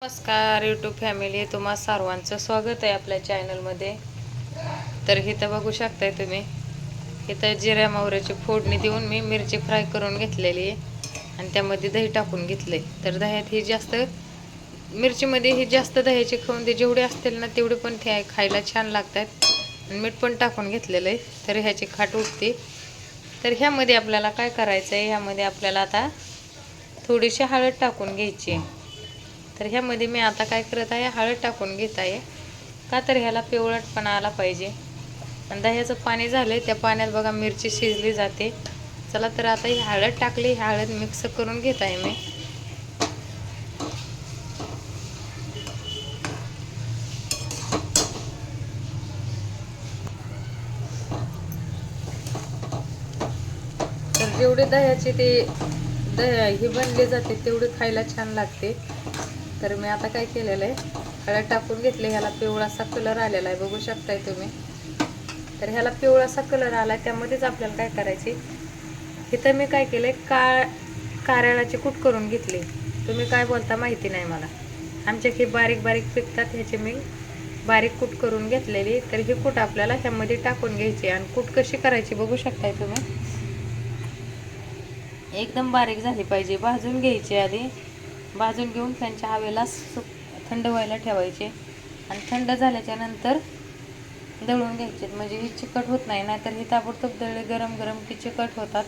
नमस्कार YouTube family, तुम्हा सर्वांचं स्वागत आहे आपल्या चॅनलमध्ये. तर इथं बघू शकताय तुम्ही, इथं जिऱ्या मोहरीची फोडणी देऊन मी मिरची फ्राय करून घेतलेली आहे आणि त्यामध्ये दही टाकून घेतले. तर दह्यात ही जास्त मिरचीमध्ये ही जास्त दह्याची खाऊन ते जेवढे असतील ना तेवढे पण ते खायला छान लागतात. आणि मीठ पण टाकून घेतलेलं आहे तर ह्याची खाट उठते. तर ह्यामध्ये आपल्याला काय करायचं आहे, ह्यामध्ये आपल्याला आता थोडीशी हळद टाकून घ्यायची आहे. तर ह्यामध्ये मी आता काय करत आहे, हळद टाकून घेत आहे. का तर ह्याला पिवळटपणा आला पाहिजे. आणि दह्याचं पाणी झालं, त्या पाण्यात बघा मिरची शिजली जाते. चला तर आता ही हळद टाकली, ही हळद मिक्स करून घेत आहे मी. तर जेवढे दह्याचे ते ही बनले जाते तेवढे खायला छान लागते. तर मी आता काय केलेलं आहे, हळद टाकून घेतले. ह्याला पिवळासा कलर आलेला आहे, बघू शकताय तुम्ही. तर ह्याला पिवळासा कलर आला, त्यामध्येच आपल्याला काय करायचे, इथं मी काय केलंय, कारळाची कूट करून घेतली. तुम्ही काय बोलता माहिती नाही मला, आमच्या हे बारीक बारीक पिकतात, ह्याचे मी बारीक कूट करून घेतलेली. तर ही कूट आपल्याला ह्यामध्ये टाकून घ्यायची. आणि कूट कशी करायची बघू शकताय तुम्ही. एकदम बारीक झाली पाहिजे, भाजून घ्यायची आधी. भाजून घेऊन त्यांच्या हवेला थंड व्हायला ठेवायचे. आणि थंड झाल्याच्या नंतर दळून घ्यायचे, म्हणजे ही चिकट होत नाही. नाहीतर ही ताबडतोब दळले गरम गरम की चिकट होतात,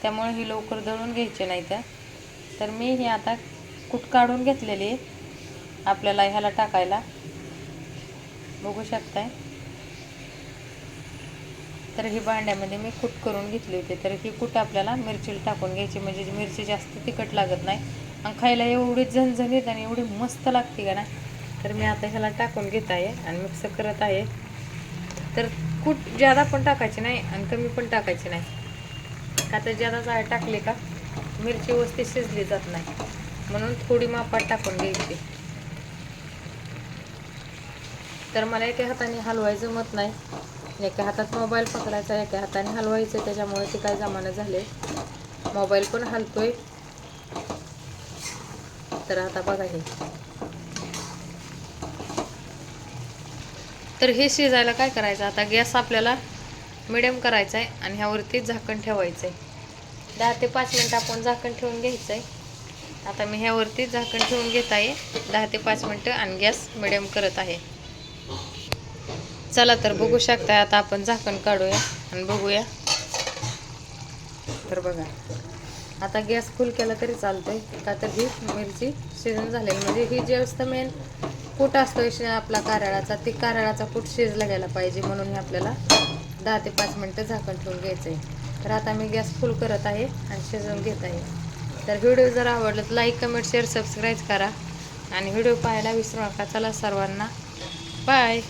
त्यामुळे ही लवकर दळून घ्यायचे नाही. तर मी ही आता कूट काढून घेतलेली आहे आपल्याला ह्याला टाकायला, बघू शकताय. तर ही भांड्यामध्ये मी कूट करून घेतली होती. तर ही कूट आपल्याला मिरचीला टाकून घ्यायची, म्हणजे मिरची जास्त तिखट लागत नाही आणि खायला एवढी झणझणीत आणि एवढी मस्त लागते का ना. तर मी आता ह्याला टाकून घेत आहे आणि मिक्स करत आहे. तर कूट जादा पण टाकायची नाही आणि कमी पण टाकायची नाही, का तर जादा जाळ टाकले का मिरची व्यवस्थित शिजली जात नाही, म्हणून थोडी मापात टाकून घ्यायची. तर मला एका हाताने हलवायचं जमत नाही, एका हातात मोबाईल पकडायचा, एका हाताने हलवायचं, त्याच्यामुळे ते काय जमाना झाले, मोबाईल पण हलतोय. तर आता बघा हे, तर हे शिजायला काय करायचं, आता गॅस आपल्याला मिडियम करायचा आहे आणि ह्यावरती झाकण ठेवायचं आहे. 10 ते 5 मिनटं आपण झाकण ठेवून घ्यायचं आहे. आता मी ह्यावरती झाकण ठेवून घेत आहे 10 ते 5 मिनटं आणि गॅस मिडियम करत आहे. चला तर बघू शकताय, आता आपण झाकण काढूया आणि बघूया. तर बघा, आता गॅस फुल केला तरी चालतंय, का तर ही मिरची शिजून झालेली, म्हणजे ही जास्त मेन कूट असतो आपला कारळाचा, ती कारळाचा कूट शिजला गेला पाहिजे, म्हणून हे आपल्याला 10 ते 5 मिनटं झाकण ठेवून घ्यायचं आहे. तर आता मी गॅस फुल करत आहे आणि शिजवून घेत आहे. तर व्हिडिओ जर आवडला तर लाईक, कमेंट, शेअर, सबस्क्राईब करा आणि व्हिडिओ पाहायला विसरू नका. चला सर्वांना बाय.